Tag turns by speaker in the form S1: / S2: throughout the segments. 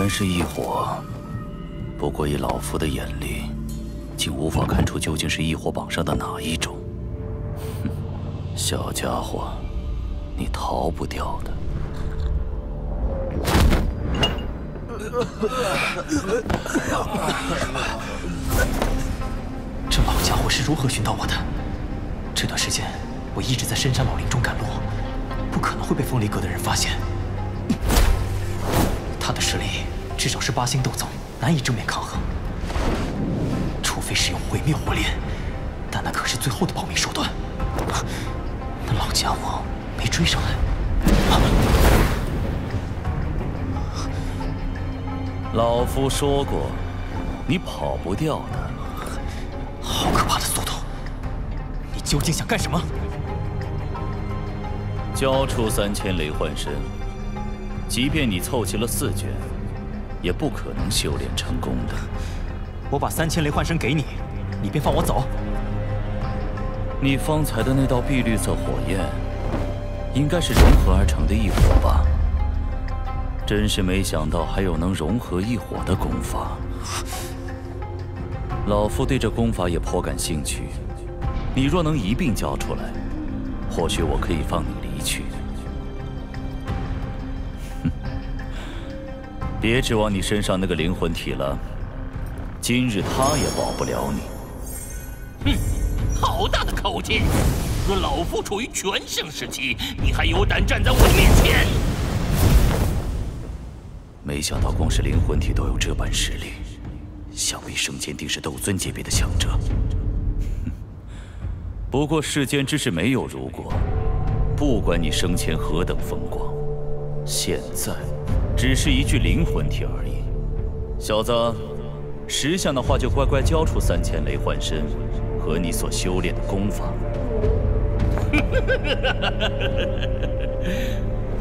S1: 然是异火，不过以老夫的眼力，竟无法看出究竟是异火榜上的哪一种。哼，小家伙，你逃不掉的。
S2: 这老家伙是如何寻到我的？这段时间我一直在深山老林中赶路，不可能会被风离阁的人发现。他的实力至少是8星斗宗，难以正面抗衡。除非使用毁灭火链，但那可是最后的保命手段。那老家伙没追上来。
S1: 老夫说过，你跑不掉的。
S2: 好可怕的速度！你究竟想干什么？
S1: 交出3000雷幻身，即便你凑齐了4卷，也不可能修炼成功的。
S2: 我把3000雷幻身给你，你便放我走？
S1: 你方才的那道碧绿色火焰，应该是融合而成的异火吧？真是没想到还有能融合异火的功法。老夫对这功法也颇感兴趣，你若能一并交出来，或许我可以放你离去。哼，别指望你身上那个灵魂体了，今日他也保不了你。
S3: 哼，好大的口气！若老夫处于全盛时期，你还有胆站在我的面前？
S1: 没想到光是灵魂体都有这般实力，想必生前定是斗尊级别的强者。不过世间之事没有如果，不管你生前何等风光，现在只是一具灵魂体而已。小子，识相的话就乖乖交出3000雷幻身和你所修炼的功法。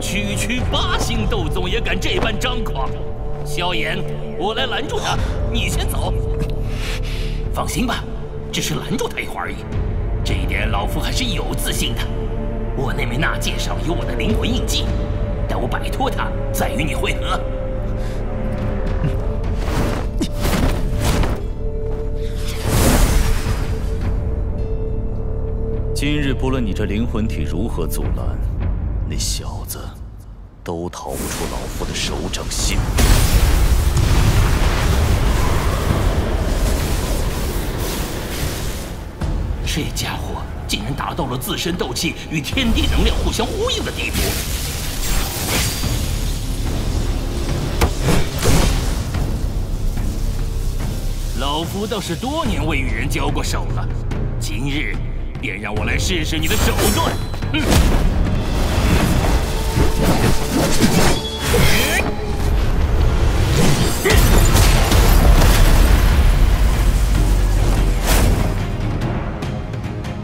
S3: 区8星斗宗也敢这般张狂！萧炎，我来拦住他，你先走。放心吧，只是拦住他一会儿而已。这一点老夫还是有自信的。我那枚纳戒上有我的灵魂印记，待我摆脱他，再与你会合。
S1: 今日不论你这灵魂体如何阻拦，那小子都逃不出老夫的手掌心。
S3: 这家伙竟然达到了自身斗气与天地能量互相呼应的地步。老夫倒是多年未与人交过手了，今日便让我来试试你的手段。哼！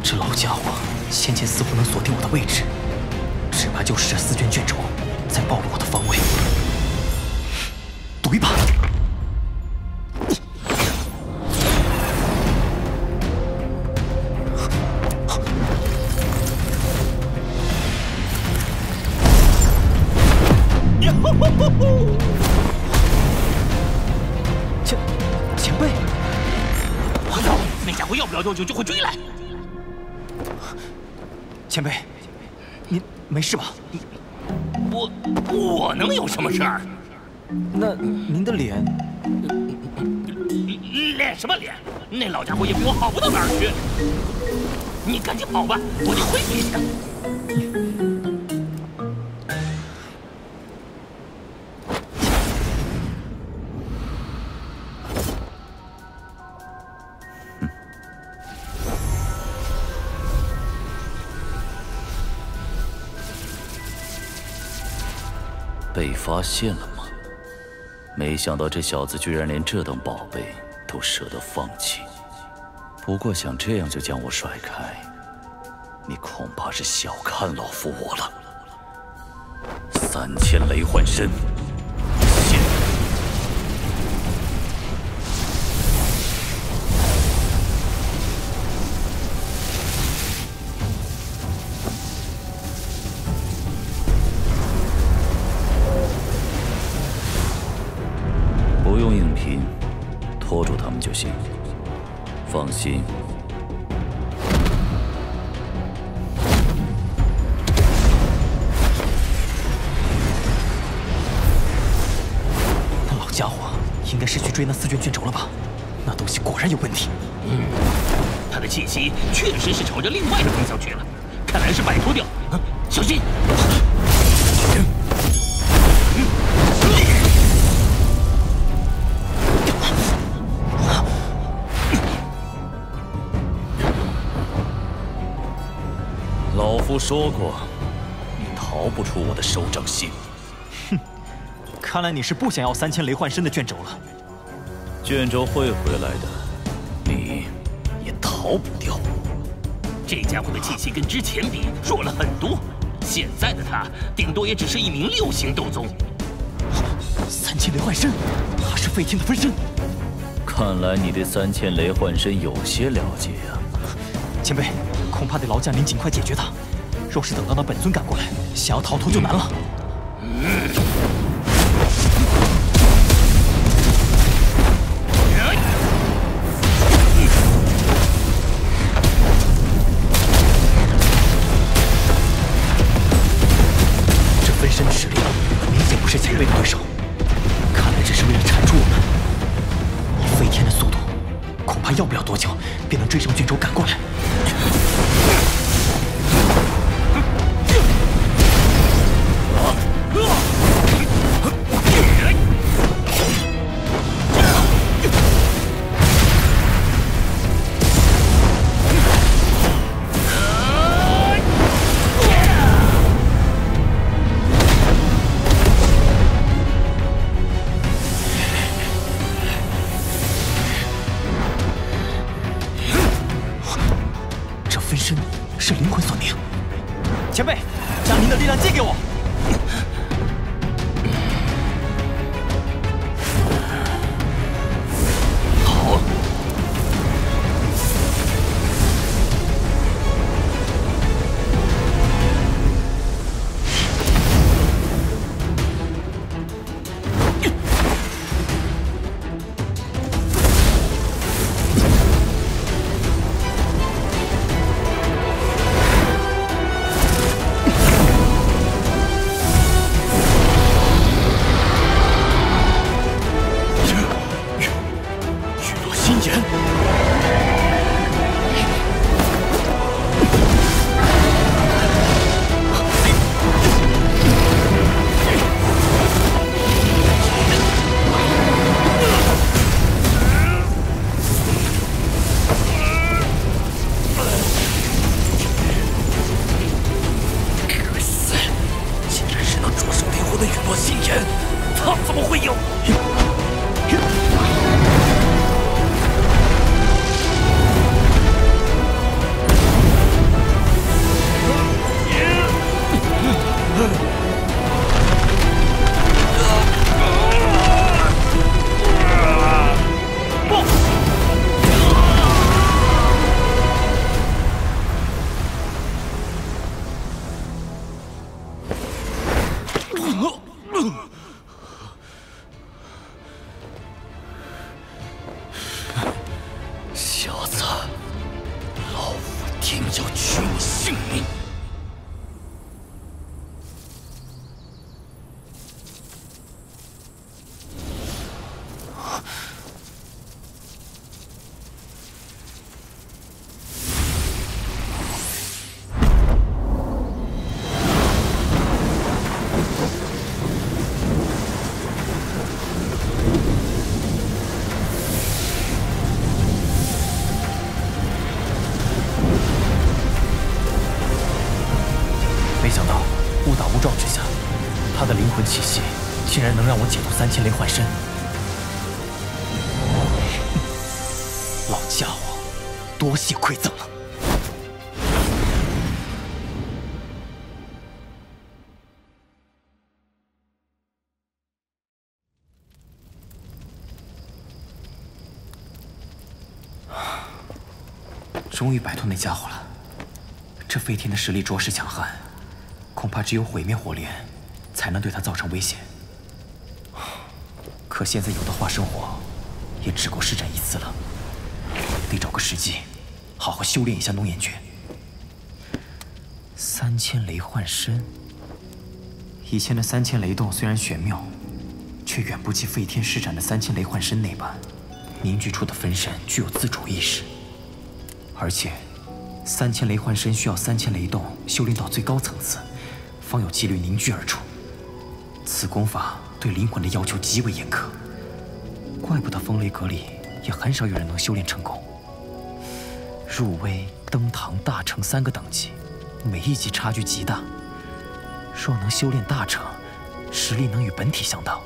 S2: 这老家伙先前似乎能锁定我的位置，只怕就是这4卷卷轴在暴露我的方位。赌一把！前辈，
S3: 我操！那家伙要不了多久就会追来。
S2: 前辈，您没事吧？
S3: 我能有什么事儿？
S2: 那您的脸……
S3: 脸什么脸？那老家伙也比我好不到哪儿去。你赶紧跑吧，我得会别去。
S1: 被发现了吗？没想到这小子居然连这等宝贝都舍得放弃。不过想这样就将我甩开，你恐怕是小看老夫我了。3000雷幻身，现！心。
S2: 那老家伙应该是去追那4卷卷轴了吧？那东西果然有问题。
S3: 他的气息确实是朝着另外的方向去了，看来是摆脱掉。小心！
S1: 老夫说过，你逃不出我的手掌心。
S2: 哼，看来你是不想要3000雷幻身的卷轴了。
S1: 卷轴会回来的，你也逃不掉。
S3: 这家伙的气息跟之前比弱了很多，现在的他顶多也只是一名6星斗宗。
S2: 3000雷幻身，他是飞天的分身。
S1: 看来你对3000雷幻身有些了解呀。
S2: 前辈，恐怕得劳驾您尽快解决他。若是等到那本尊赶过来，想要逃脱就难了。这分身的实力明显不是前辈的对手，看来只是为了缠住我们。以飞天的速度，恐怕要不了多久便能追上卷轴赶过来。分身是灵魂锁凝。前辈，将您的力量借给我。
S3: 好。
S1: 小子，老夫定要取你性命！
S2: 没想到误打误撞之下，他的灵魂气息竟然能让我解读3000雷幻身。老家伙，多谢馈赠了。终于摆脱那家伙了。这飞天的实力着实强悍，恐怕只有毁灭火莲才能对他造成威胁。可现在有的化生火，也只够施展一次了。得找个时机，好好修炼一下浓颜诀。3000雷幻身，以前的3000雷动虽然玄妙，却远不及废天施展的3000雷幻身那般，凝聚出的分身具有自主意识。而且，3000雷幻身需要3000雷动修炼到最高层次，方有几率凝聚而出。此功法对灵魂的要求极为严苛，怪不得风雷阁里也很少有人能修炼成功。入微、登堂、大成3个等级，每一级差距极大。若能修炼大成，实力能与本体相当。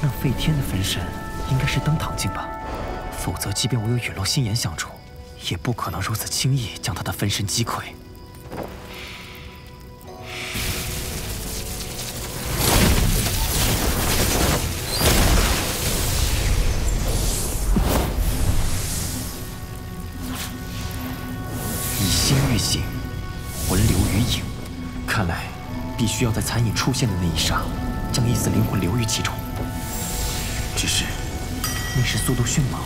S2: 那废天的分身应该是登堂境吧？否则，即便我有陨落心炎相助，也不可能如此轻易将他的分身击溃。以心御形，魂流于影。看来，必须要在残影出现的那一刹，将一丝灵魂留于其中。只是，那时速度迅猛，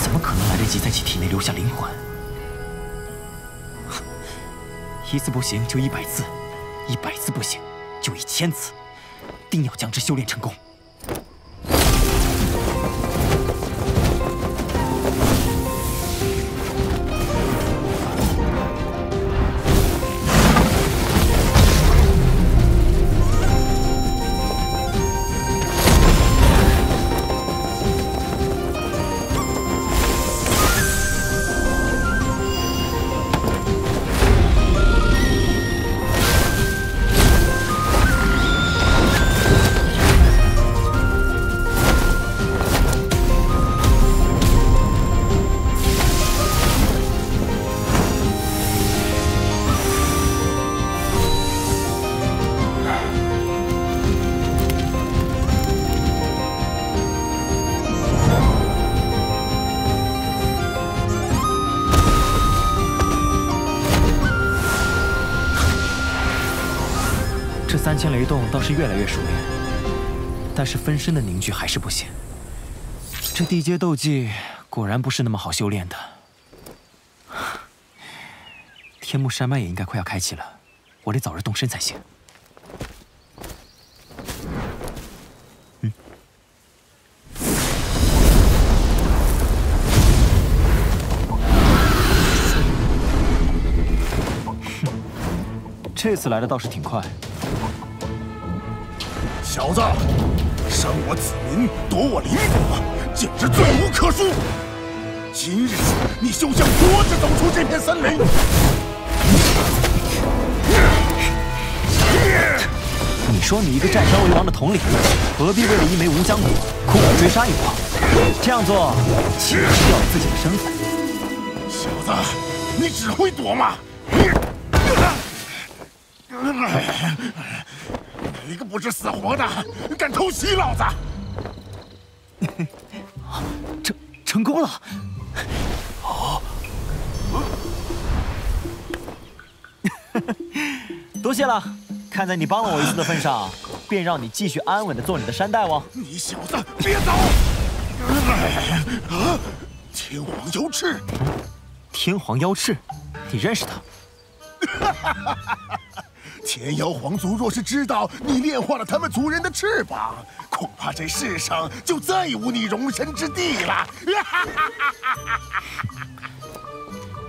S2: 怎么可能来得及在其体内留下灵魂？1次不行就100次，100次不行就1000次，定要将之修炼成功。这3000雷动倒是越来越熟练，但是分身的凝聚还是不行。这地阶斗技果然不是那么好修炼的。天幕山脉也应该快要开启了，我得早日动身才行。这次来的倒是挺快。
S4: 小子，伤我子民，夺我灵果，简直罪无可恕！今日你休想活着走出这片森林！
S2: 你说你一个占山为王的统领，何必为了一枚无浆果苦苦追杀一我？这样做岂不是掉了自己的身份？
S4: 小子，你只会躲吗？哪个不是死活的，敢偷袭老子？
S2: 成功了！多谢了，看在你帮了我一次的份上，便让你继续安稳地做你的山大王。
S4: 你小子别走！天皇妖翅，
S2: 天皇妖翅，你认识他？
S4: 天妖皇族若是知道你炼化了他们族人的翅膀，恐怕这世上就再无你容身之地了。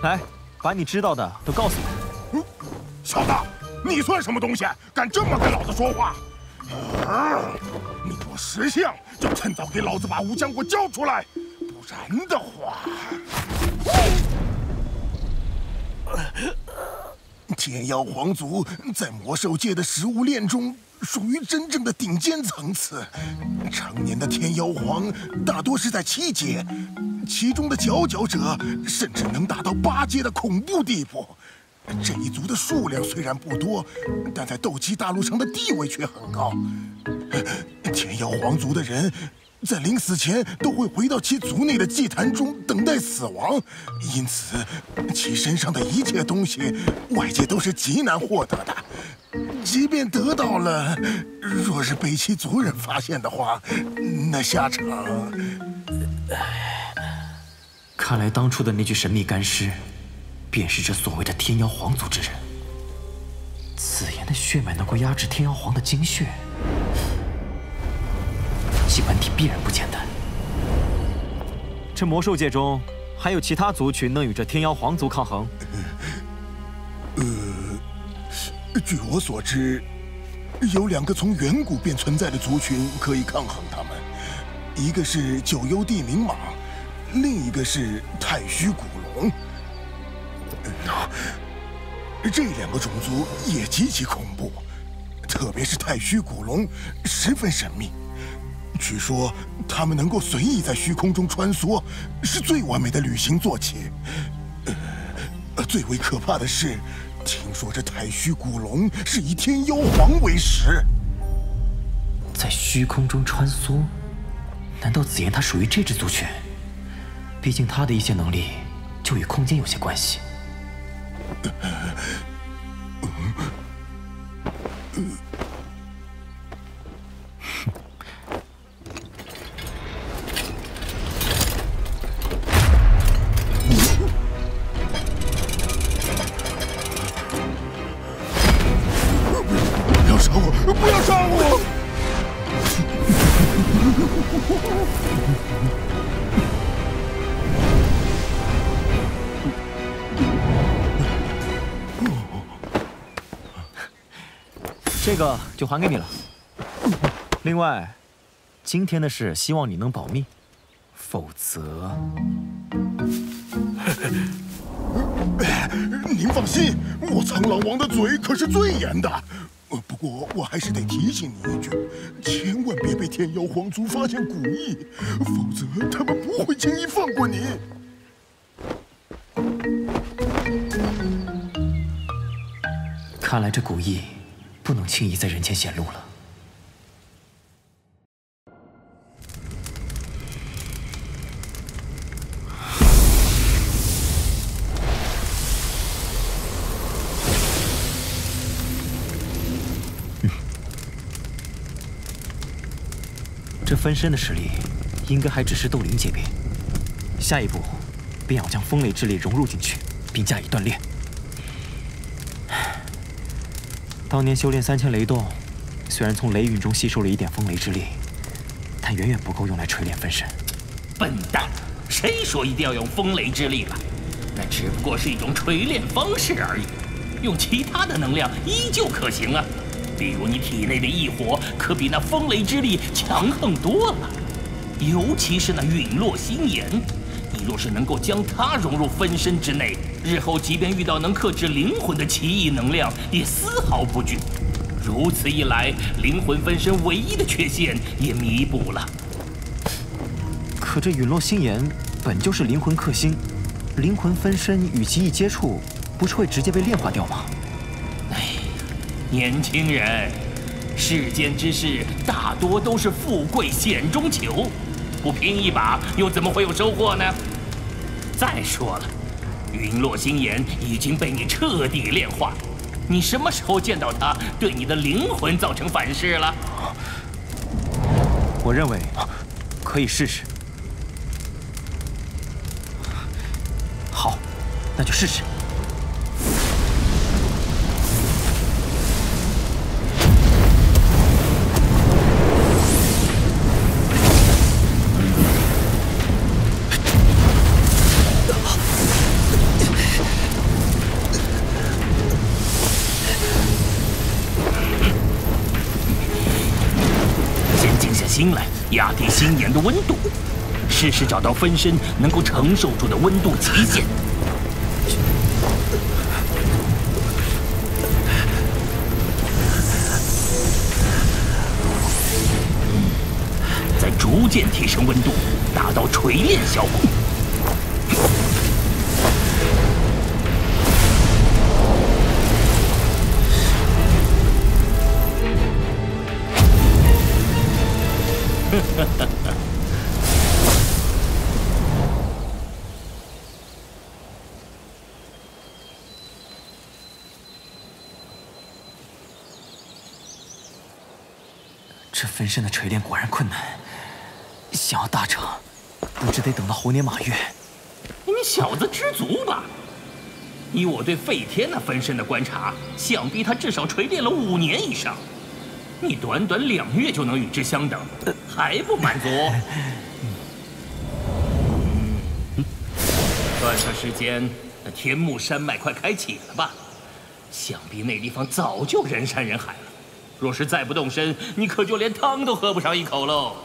S2: 来，把你知道的都告诉我。
S4: 小子，你算什么东西？敢这么跟老子说话？你若识相，就趁早给老子把无浆果交出来，不然的话……天妖皇族在魔兽界的食物链中属于真正的顶尖层次，常年的天妖皇大多是在7阶，其中的佼佼者甚至能达到8阶的恐怖地步。这一族的数量虽然不多，但在斗气大陆上的地位却很高。天妖皇族的人在临死前都会回到其族内的祭坛中等待死亡，因此其身上的一切东西，外界都是极难获得的。即便得到了，若是被其族人发现的话，那下场……
S2: 看来当初的那具神秘干尸，便是这所谓的天妖皇族之人。紫妍的血脉能够压制天妖皇的精血，其本体必然不简单。这魔兽界中，还有其他族群能与这天妖皇族抗衡？
S4: 据我所知，有2个从远古便存在的族群可以抗衡他们，一个是九幽地冥蟒，另一个是太虚古龙。这2个种族也极其恐怖，特别是太虚古龙，十分神秘。据说他们能够随意在虚空中穿梭，是最完美的旅行坐骑。最为可怕的是，听说这太虚古龙是以天妖皇为食，
S2: 在虚空中穿梭。难道紫妍他属于这支族群？毕竟他的一些能力就与空间有些关系。
S4: 不要杀我！不要杀我！
S2: 这个就还给你了。另外，今天的事希望你能保密，否则……
S4: 您放心，我苍老王的嘴可是最严的。不过我还是得提醒你一句，千万别被天妖皇族发现古意，否则他们不会轻易放过你。
S2: 看来这古意不能轻易在人前显露了。这分身的实力应该还只是斗灵级别，下一步便要将风雷之力融入进去，并加以锻炼。当年修炼3000雷动，虽然从雷云中吸收了一点风雷之力，但远远不够用来锤炼分身。
S3: 笨蛋，谁说一定要用风雷之力了？那只不过是一种锤炼方式而已，用其他的能量依旧可行啊。比如你体内的异火，可比那风雷之力强横多了。尤其是那陨落心炎，你若是能够将它融入分身之内，日后即便遇到能克制灵魂的奇异能量，也丝毫不惧。如此一来，灵魂分身唯一的缺陷也弥补了。
S2: 可这陨落心炎本就是灵魂克星，灵魂分身与其一接触，不是会直接被炼化掉吗？
S3: 年轻人，世间之事大多都是富贵险中求，不拼一把又怎么会有收获呢？再说了，陨落心炎已经被你彻底炼化，你什么时候见到它对你的灵魂造成反噬了？
S2: 我认为可以试试。好，那就试试。
S3: 心来压低心炎的温度，试试找到分身能够承受住的温度极限。再逐渐提升温度，达到锤炼效果。
S2: 这分身的锤炼果然困难，想要大成，不知得等到猴年马月。
S3: 小子知足吧。以我对费天那分身的观察，想必他至少锤炼了5年以上。你短短2月就能与之相等，还不满足？算算时间，那天目山脉快开启了吧？想必那地方早就人山人海了。若是再不动身，你可就连汤都喝不上一口喽。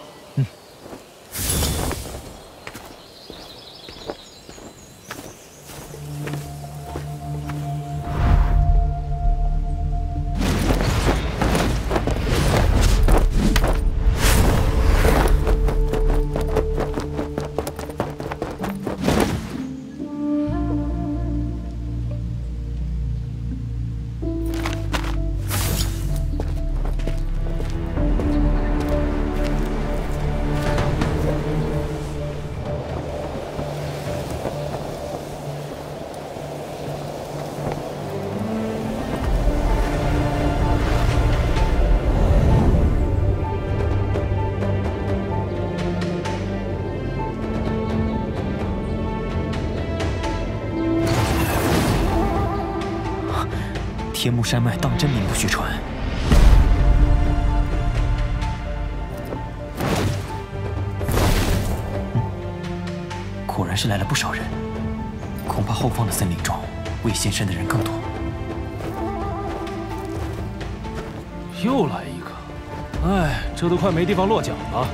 S2: 天目山脉当真名不虚传。果然是来了不少人，恐怕后方的森林中未现身的人更多。
S5: 又来一个，哎，这都快没地方落脚了，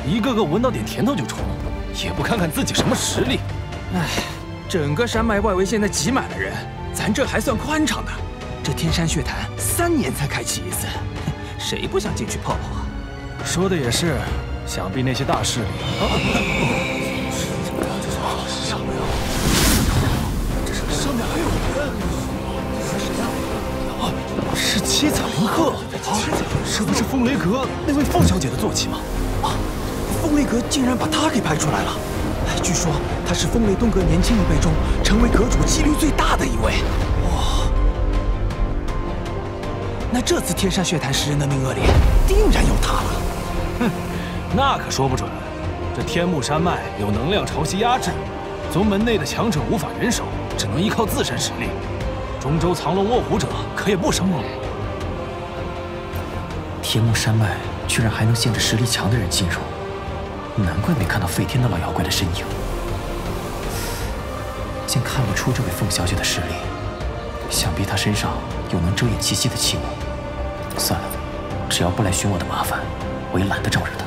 S5: 一个个闻到点甜头就冲，也不看看自己什么实力。
S6: 哎，整个山脉外围现在挤满了人，咱这还算宽敞的。这天山血潭3年才开启一次，谁不想进去泡泡啊？
S5: 说的也是，想必那些大势力。
S4: 这上面还有人，是谁呀？
S5: 是七彩林鹤，这不是风雷阁那位凤小姐的坐骑吗？
S6: 啊，风雷阁竟然把她给派出来了。据说她是风雷东阁年轻一辈中成为阁主几率最大的一位。哇！那这次天山血潭10人的名额里，定然有他了。
S5: 哼，那可说不准。这天目山脉有能量潮汐压制，宗门内的强者无法人手，只能依靠自身实力。中州藏龙卧虎者可也不少。
S2: 天目山脉居然还能限制实力强的人进入，难怪没看到费天那老妖怪的身影。竟看不出这位凤小姐的实力，想必她身上有能遮掩气息的器物。算了，只要不来寻我的麻烦，我也懒得招惹她。